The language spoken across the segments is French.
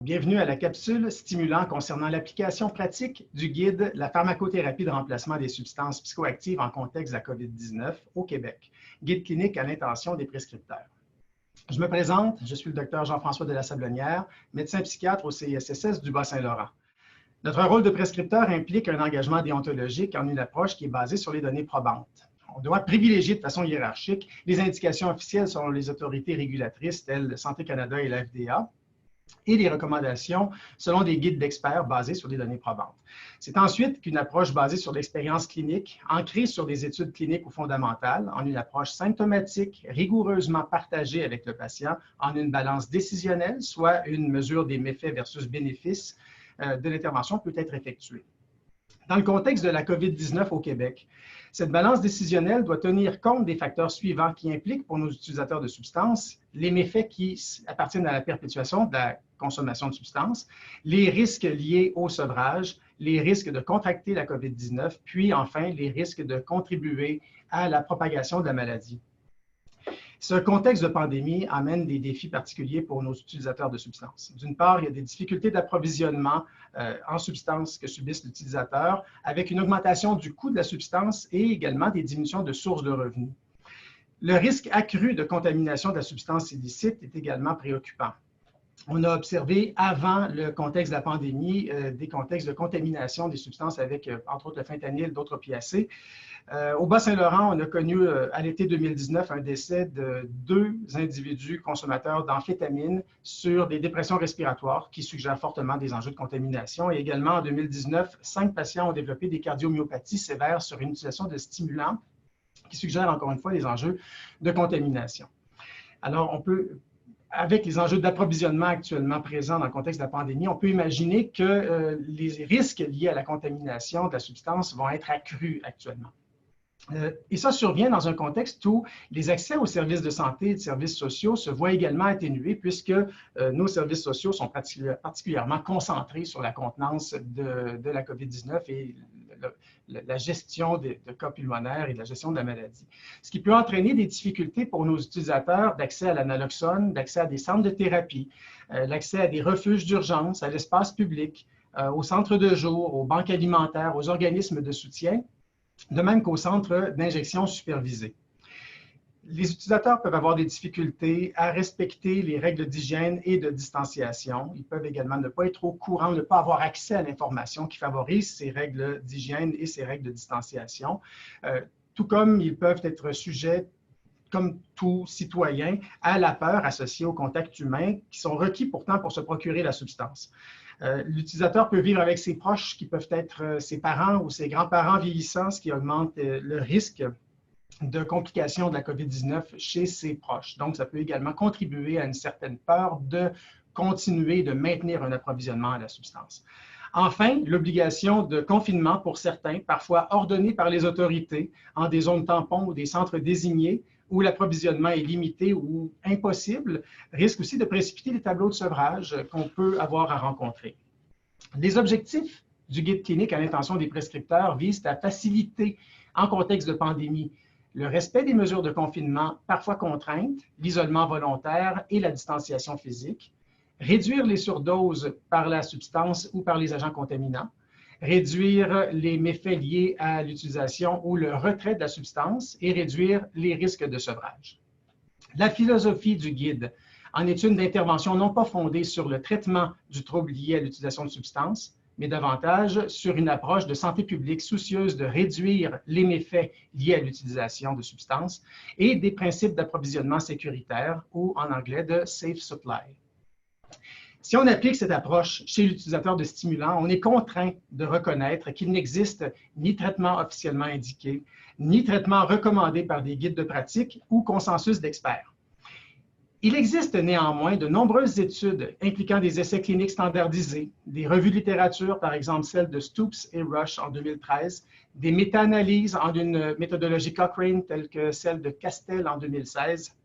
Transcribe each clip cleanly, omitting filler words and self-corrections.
Bienvenue à la capsule stimulant concernant l'application pratique du guide La pharmacothérapie de remplacement des substances psychoactives en contexte de la COVID-19 au Québec, guide clinique à l'intention des prescripteurs. Je me présente, je suis le docteur Jean-François de la Sablonnière, médecin psychiatre au CISSS du Bas-Saint-Laurent. Notre rôle de prescripteur implique un engagement déontologique en une approche qui est basée sur les données probantes. On doit privilégier de façon hiérarchique les indications officielles selon les autorités régulatrices telles Santé Canada et la FDA, et les recommandations selon des guides d'experts basés sur des données probantes. C'est ensuite qu'une approche basée sur l'expérience clinique, ancrée sur des études cliniques ou fondamentales, en une approche symptomatique, rigoureusement partagée avec le patient, en une balance décisionnelle, soit une mesure des méfaits versus bénéfices de l'intervention peut être effectuée. Dans le contexte de la COVID-19 au Québec, cette balance décisionnelle doit tenir compte des facteurs suivants qui impliquent pour nos utilisateurs de substances les méfaits qui appartiennent à la perpétuation de la consommation de substances, les risques liés au sevrage, les risques de contracter la COVID-19, puis enfin les risques de contribuer à la propagation de la maladie. Ce contexte de pandémie amène des défis particuliers pour nos utilisateurs de substances. D'une part, il y a des difficultés d'approvisionnement en substances que subissent l'utilisateur, avec une augmentation du coût de la substance et également des diminutions de sources de revenus. Le risque accru de contamination de la substance illicite est également préoccupant. On a observé, avant le contexte de la pandémie, des contextes de contamination des substances avec, entre autres, le fentanyl, d'autres opiacés. Au Bas-Saint-Laurent, on a connu à l'été 2019 un décès de 2 individus consommateurs d'amphétamines sur des dépressions respiratoires qui suggèrent fortement des enjeux de contamination. Et également, en 2019, 5 patients ont développé des cardiomyopathies sévères sur une utilisation de stimulants qui suggèrent encore une fois des enjeux de contamination. Alors, on peut, avec les enjeux d'approvisionnement actuellement présents dans le contexte de la pandémie, on peut imaginer que les risques liés à la contamination de la substance vont être accrus actuellement. Et ça survient dans un contexte où les accès aux services de santé et de services sociaux se voient également atténués puisque nos services sociaux sont particulièrement concentrés sur la contenance de la COVID-19 et la gestion de cas pulmonaires et de la gestion de la maladie. Ce qui peut entraîner des difficultés pour nos utilisateurs d'accès à l'analoxone, d'accès à des centres de thérapie, l'accès à des refuges d'urgence, à l'espace public, aux centres de jour, aux banques alimentaires, aux organismes de soutien, de même qu'au centre d'injection supervisée. Les utilisateurs peuvent avoir des difficultés à respecter les règles d'hygiène et de distanciation. Ils peuvent également ne pas être au courant, ne pas avoir accès à l'information qui favorise ces règles d'hygiène et ces règles de distanciation, tout comme ils peuvent être sujets, comme tout citoyen, à la peur associée au contact humain, qui sont requis pourtant pour se procurer la substance. L'utilisateur peut vivre avec ses proches, qui peuvent être ses parents ou ses grands-parents vieillissants, ce qui augmente le risque de complications de la COVID-19 chez ses proches. Donc, ça peut également contribuer à une certaine peur de continuer de maintenir un approvisionnement à la substance. Enfin, l'obligation de confinement pour certains, parfois ordonnée par les autorités en des zones tampons ou des centres désignés, où l'approvisionnement est limité ou impossible, risque aussi de précipiter les tableaux de sevrage qu'on peut avoir à rencontrer. Les objectifs du guide clinique à l'intention des prescripteurs visent à faciliter, en contexte de pandémie, le respect des mesures de confinement parfois contraintes, l'isolement volontaire et la distanciation physique, réduire les surdoses par la substance ou par les agents contaminants, réduire les méfaits liés à l'utilisation ou le retrait de la substance et réduire les risques de sevrage. La philosophie du guide en est une d'intervention non pas fondée sur le traitement du trouble lié à l'utilisation de substances, mais davantage sur une approche de santé publique soucieuse de réduire les méfaits liés à l'utilisation de substances et des principes d'approvisionnement sécuritaire ou en anglais de safe supply. Si on applique cette approche chez l'utilisateur de stimulants, on est contraint de reconnaître qu'il n'existe ni traitement officiellement indiqué, ni traitement recommandé par des guides de pratique ou consensus d'experts. Il existe néanmoins de nombreuses études impliquant des essais cliniques standardisés, des revues de littérature, par exemple celles de Stoops et Rush en 2013, des méta-analyses en une méthodologie Cochrane telle que celle de Castel en 2016,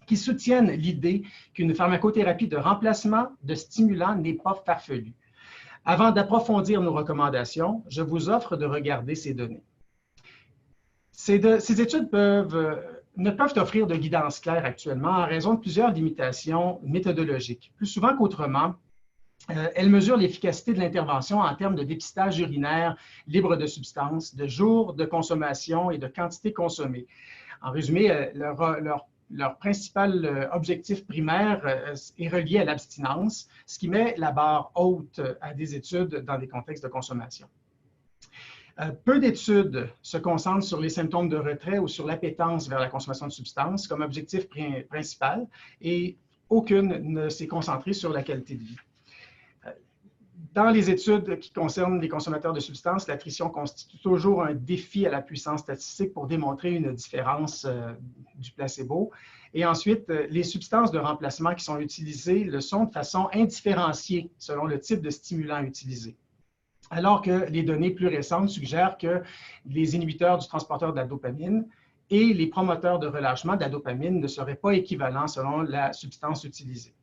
qui soutiennent l'idée qu'une pharmacothérapie de remplacement de stimulants n'est pas farfelue. Avant d'approfondir nos recommandations, je vous offre de regarder ces données. Ces études ne peuvent offrir de guidance claire actuellement en raison de plusieurs limitations méthodologiques. Plus souvent qu'autrement, Elle mesure l'efficacité de l'intervention en termes de dépistage urinaire libre de substances, de jours de consommation et de quantité consommée. En résumé, leur principal objectif primaire est relié à l'abstinence, ce qui met la barre haute à des études dans des contextes de consommation. Peu d'études se concentrent sur les symptômes de retrait ou sur l'appétence vers la consommation de substances comme objectif principal et aucune ne s'est concentrée sur la qualité de vie. Dans les études qui concernent les consommateurs de substances, l'attrition constitue toujours un défi à la puissance statistique pour démontrer une différence du placebo. Et ensuite, les substances de remplacement qui sont utilisées le sont de façon indifférenciée selon le type de stimulant utilisé. Alors que les données plus récentes suggèrent que les inhibiteurs du transporteur de la dopamine et les promoteurs de relâchement de la dopamine ne seraient pas équivalents selon la substance utilisée.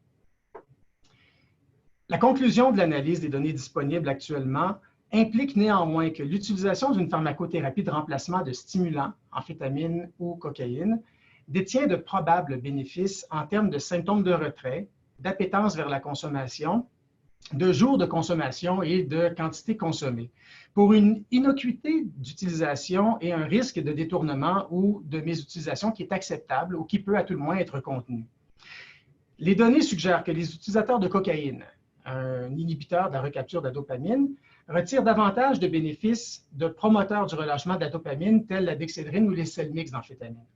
La conclusion de l'analyse des données disponibles actuellement implique néanmoins que l'utilisation d'une pharmacothérapie de remplacement de stimulants, amphétamine ou cocaïne, détient de probables bénéfices en termes de symptômes de retrait, d'appétence vers la consommation, de jours de consommation et de quantité consommée, pour une innocuité d'utilisation et un risque de détournement ou de mésutilisation qui est acceptable ou qui peut à tout le moins être contenu. Les données suggèrent que les utilisateurs de cocaïne, un inhibiteur de la recapture de la dopamine, retirent davantage de bénéfices de promoteurs du relâchement de la dopamine, tels la dexédrine ou les sels mixtes d'amphétamine.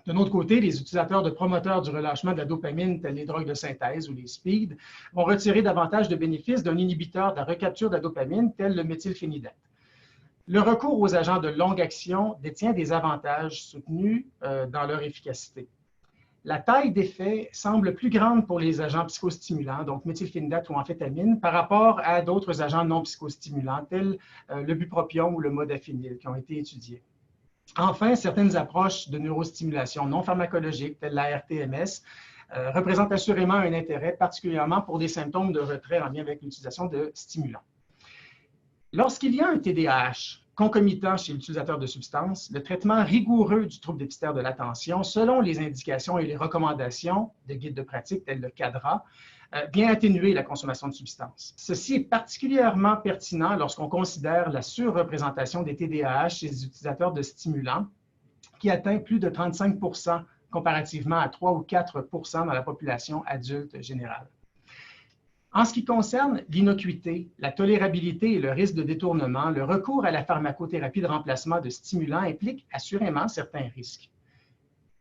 D'un autre côté, les utilisateurs de promoteurs du relâchement de la dopamine, tels les drogues de synthèse ou les speed, vont retirer davantage de bénéfices d'un inhibiteur de la recapture de la dopamine, tel le méthylphénidate. Le recours aux agents de longue action détient des avantages soutenus dans leur efficacité. La taille d'effet semble plus grande pour les agents psychostimulants, donc méthylphénidate ou amphétamine, par rapport à d'autres agents non psychostimulants, tels le bupropion ou le modafinil, qui ont été étudiés. Enfin, certaines approches de neurostimulation non pharmacologique, telles la RTMS, représentent assurément un intérêt, particulièrement pour des symptômes de retrait en lien avec l'utilisation de stimulants. Lorsqu'il y a un TDAH concomitant chez l'utilisateur de substances, le traitement rigoureux du trouble déficitaire de l'attention, selon les indications et les recommandations de guides de pratique tels le CADRA, vient atténuer la consommation de substances. Ceci est particulièrement pertinent lorsqu'on considère la surreprésentation des TDAH chez les utilisateurs de stimulants, qui atteint plus de 35 % comparativement à 3 ou 4 % dans la population adulte générale. En ce qui concerne l'innocuité, la tolérabilité et le risque de détournement, le recours à la pharmacothérapie de remplacement de stimulants implique assurément certains risques.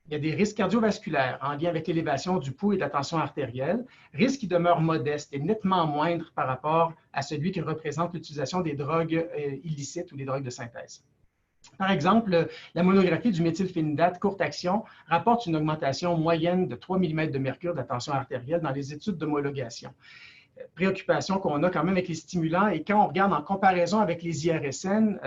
Il y a des risques cardiovasculaires en lien avec l'élévation du pouls et de la tension artérielle, risques qui demeurent modestes et nettement moindres par rapport à celui que représente l'utilisation des drogues illicites ou des drogues de synthèse. Par exemple, la monographie du méthylphénidate courte action rapporte une augmentation moyenne de 3 mm de mercure de la tension artérielle dans les études d'homologation. Préoccupation qu'on a quand même avec les stimulants et quand on regarde en comparaison avec les IRSN,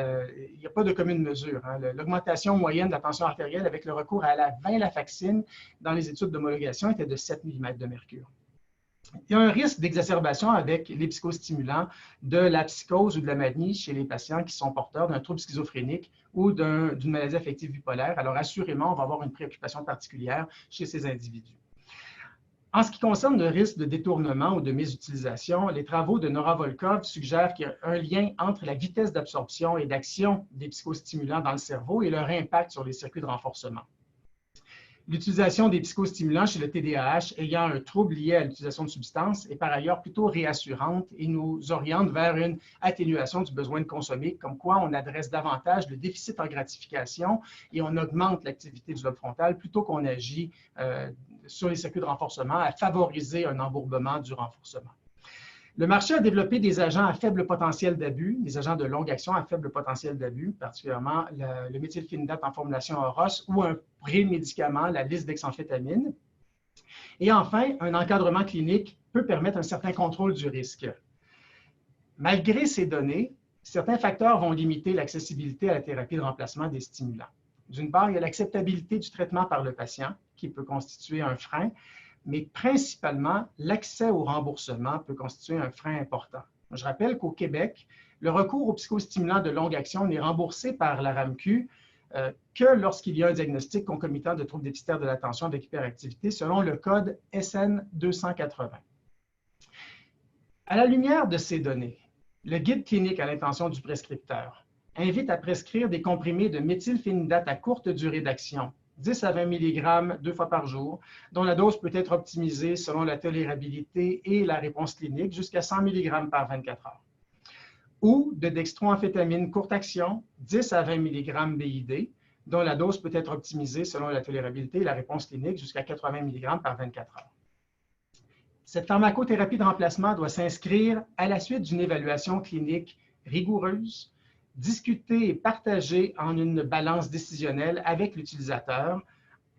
il n'y a pas de commune mesure. L'augmentation moyenne de la tension artérielle avec le recours à la venlafaxine dans les études d'homologation était de 7 mm de mercure. Il y a un risque d'exacerbation avec les psychostimulants de la psychose ou de la manie chez les patients qui sont porteurs d'un trouble schizophrénique ou d'une maladie affective bipolaire. Alors assurément, on va avoir une préoccupation particulière chez ces individus. En ce qui concerne le risque de détournement ou de mésutilisation, les travaux de Nora Volkov suggèrent qu'il y a un lien entre la vitesse d'absorption et d'action des psychostimulants dans le cerveau et leur impact sur les circuits de renforcement. L'utilisation des psychostimulants chez le TDAH ayant un trouble lié à l'utilisation de substances est par ailleurs plutôt réassurante et nous oriente vers une atténuation du besoin de consommer, comme quoi on adresse davantage le déficit en gratification et on augmente l'activité du lobe frontal plutôt qu'on agit sur les circuits de renforcement à favoriser un embourbement du renforcement. Le marché a développé des agents à faible potentiel d'abus, des agents de longue action à faible potentiel d'abus, particulièrement le méthylphénidate en formulation OROS ou un prémédicament, la lisdexamphétamine. Et enfin, un encadrement clinique peut permettre un certain contrôle du risque. Malgré ces données, certains facteurs vont limiter l'accessibilité à la thérapie de remplacement des stimulants. D'une part, il y a l'acceptabilité du traitement par le patient, qui peut constituer un frein, mais principalement, l'accès au remboursement peut constituer un frein important. Je rappelle qu'au Québec, le recours aux psychostimulants de longue action n'est remboursé par la RAMQ que lorsqu'il y a un diagnostic concomitant de troubles déficitaires de l'attention avec hyperactivité selon le code SN 280. À la lumière de ces données, le guide clinique à l'intention du prescripteur invite à prescrire des comprimés de méthylphénidate à courte durée d'action, 10 à 20 mg 2 fois par jour, dont la dose peut être optimisée selon la tolérabilité et la réponse clinique jusqu'à 100 mg par 24 heures. Ou de dextroamphétamine courte action, 10 à 20 mg BID, dont la dose peut être optimisée selon la tolérabilité et la réponse clinique jusqu'à 80 mg par 24 heures. Cette pharmacothérapie de remplacement doit s'inscrire à la suite d'une évaluation clinique rigoureuse, discutée et partagée en une balance décisionnelle avec l'utilisateur,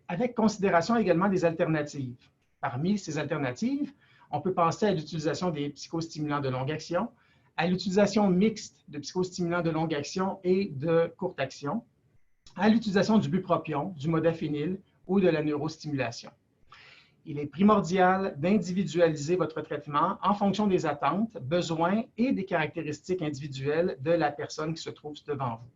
avec considération également des alternatives. Parmi ces alternatives, on peut penser à l'utilisation des psychostimulants de longue action, à l'utilisation mixte de psychostimulants de longue action et de courte action, à l'utilisation du bupropion, du modafinil ou de la neurostimulation. Il est primordial d'individualiser votre traitement en fonction des attentes, besoins et des caractéristiques individuelles de la personne qui se trouve devant vous.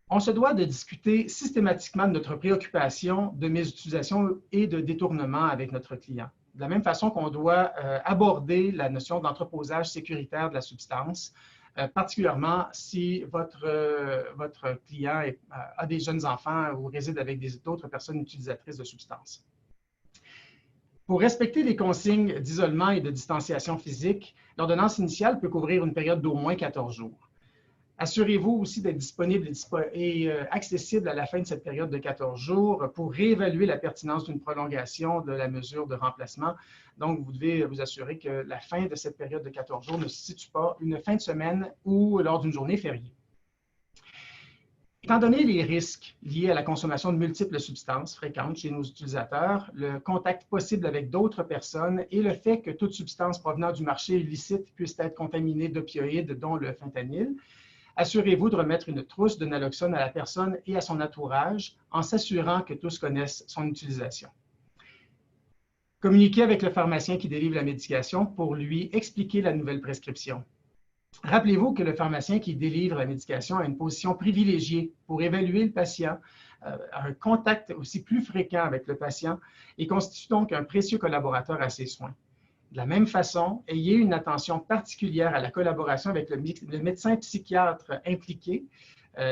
On se doit de discuter systématiquement de notre préoccupation de mésutilisation et de détournement avec notre client. De la même façon qu'on doit aborder la notion d'entreposage sécuritaire de la substance, particulièrement si votre client a des jeunes enfants ou réside avec d'autres personnes utilisatrices de substances. Pour respecter les consignes d'isolement et de distanciation physique, l'ordonnance initiale peut couvrir une période d'au moins 14 jours. Assurez-vous aussi d'être disponible et accessible à la fin de cette période de 14 jours pour réévaluer la pertinence d'une prolongation de la mesure de remplacement. Donc, vous devez vous assurer que la fin de cette période de 14 jours ne se situe pas une fin de semaine ou lors d'une journée fériée. Étant donné les risques liés à la consommation de multiples substances fréquentes chez nos utilisateurs, le contact possible avec d'autres personnes et le fait que toute substance provenant du marché illicite puisse être contaminée d'opioïdes, dont le fentanyl, assurez-vous de remettre une trousse de naloxone à la personne et à son entourage en s'assurant que tous connaissent son utilisation. Communiquez avec le pharmacien qui délivre la médication pour lui expliquer la nouvelle prescription. Rappelez-vous que le pharmacien qui délivre la médication a une position privilégiée pour évaluer le patient, un contact aussi plus fréquent avec le patient et constitue donc un précieux collaborateur à ses soins. De la même façon, ayez une attention particulière à la collaboration avec le médecin psychiatre impliqué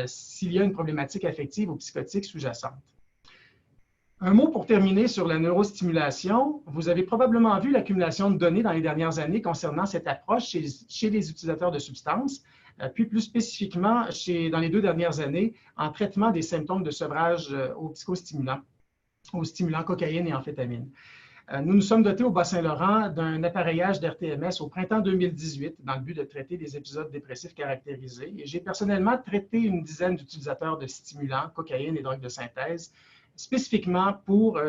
s'il y a une problématique affective ou psychotique sous-jacente. Un mot pour terminer sur la neurostimulation. Vous avez probablement vu l'accumulation de données dans les dernières années concernant cette approche chez les utilisateurs de substances, puis plus spécifiquement dans les 2 dernières années en traitement des symptômes de sevrage aux psychostimulants, aux stimulants cocaïne et amphétamine. Nous nous sommes dotés au Bas-Saint-Laurent d'un appareillage d'RTMS au printemps 2018 dans le but de traiter des épisodes dépressifs caractérisés. Et j'ai personnellement traité une dizaine d'utilisateurs de stimulants, cocaïne et drogues de synthèse, spécifiquement pour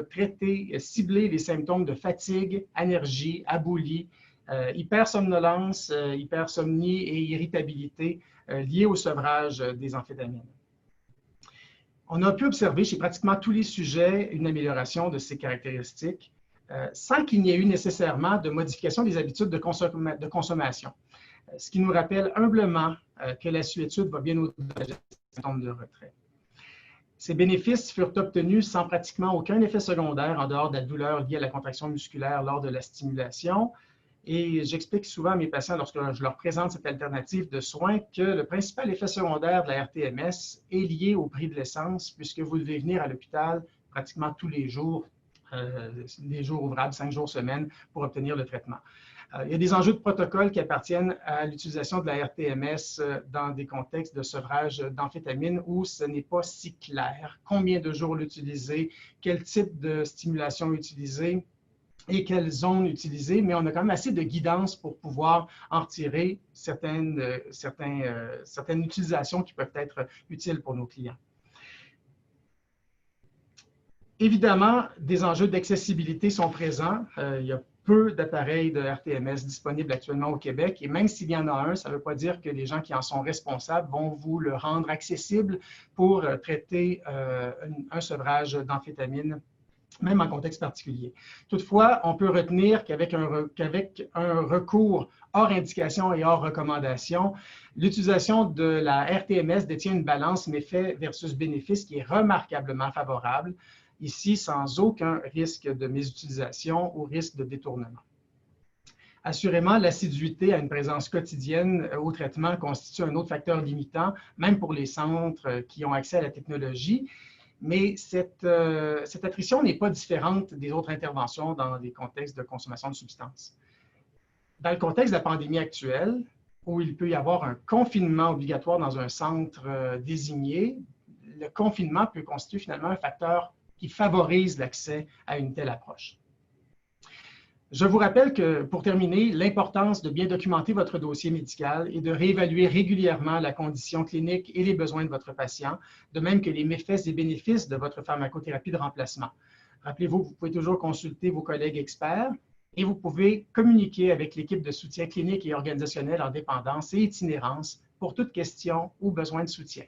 cibler les symptômes de fatigue, anergie, aboulie, hypersomnolence, hypersomnie et irritabilité liés au sevrage des amphétamines. On a pu observer chez pratiquement tous les sujets une amélioration de ces caractéristiques sans qu'il n'y ait eu nécessairement de modification des habitudes de consommation. Ce qui nous rappelle humblement que la suétude va bien au-delà des symptômes de retrait. Ces bénéfices furent obtenus sans pratiquement aucun effet secondaire en dehors de la douleur liée à la contraction musculaire lors de la stimulation. Et j'explique souvent à mes patients, lorsque je leur présente cette alternative de soins, que le principal effet secondaire de la RTMS est lié au prix de l'essence, puisque vous devez venir à l'hôpital pratiquement tous les jours ouvrables, 5 jours semaine, pour obtenir le traitement. Il y a des enjeux de protocole qui appartiennent à l'utilisation de la RTMS dans des contextes de sevrage d'amphétamine où ce n'est pas si clair. Combien de jours l'utiliser, quel type de stimulation utiliser et quelle zone utiliser, mais on a quand même assez de guidance pour pouvoir en retirer certaines utilisations qui peuvent être utiles pour nos clients. Évidemment, des enjeux d'accessibilité sont présents. Il y a peu d'appareils de RTMS disponibles actuellement au Québec. Et même s'il y en a un, ça ne veut pas dire que les gens qui en sont responsables vont vous le rendre accessible pour traiter un sevrage d'amphétamine, même en contexte particulier. Toutefois, on peut retenir qu'avec un recours hors indication et hors recommandation, l'utilisation de la RTMS détient une balance méfait versus bénéfice qui est remarquablement favorable. Ici, sans aucun risque de mésutilisation ou risque de détournement. Assurément, l'assiduité à une présence quotidienne au traitement constitue un autre facteur limitant, même pour les centres qui ont accès à la technologie. Mais cette attrition n'est pas différente des autres interventions dans des contextes de consommation de substances. Dans le contexte de la pandémie actuelle, où il peut y avoir un confinement obligatoire dans un centre désigné, le confinement peut constituer finalement un facteur qui favorise l'accès à une telle approche. Je vous rappelle que, pour terminer, l'importance de bien documenter votre dossier médical et de réévaluer régulièrement la condition clinique et les besoins de votre patient, de même que les méfaits et bénéfices de votre pharmacothérapie de remplacement. Rappelez-vous que vous pouvez toujours consulter vos collègues experts et vous pouvez communiquer avec l'équipe de soutien clinique et organisationnel en dépendance et itinérance pour toute question ou besoin de soutien.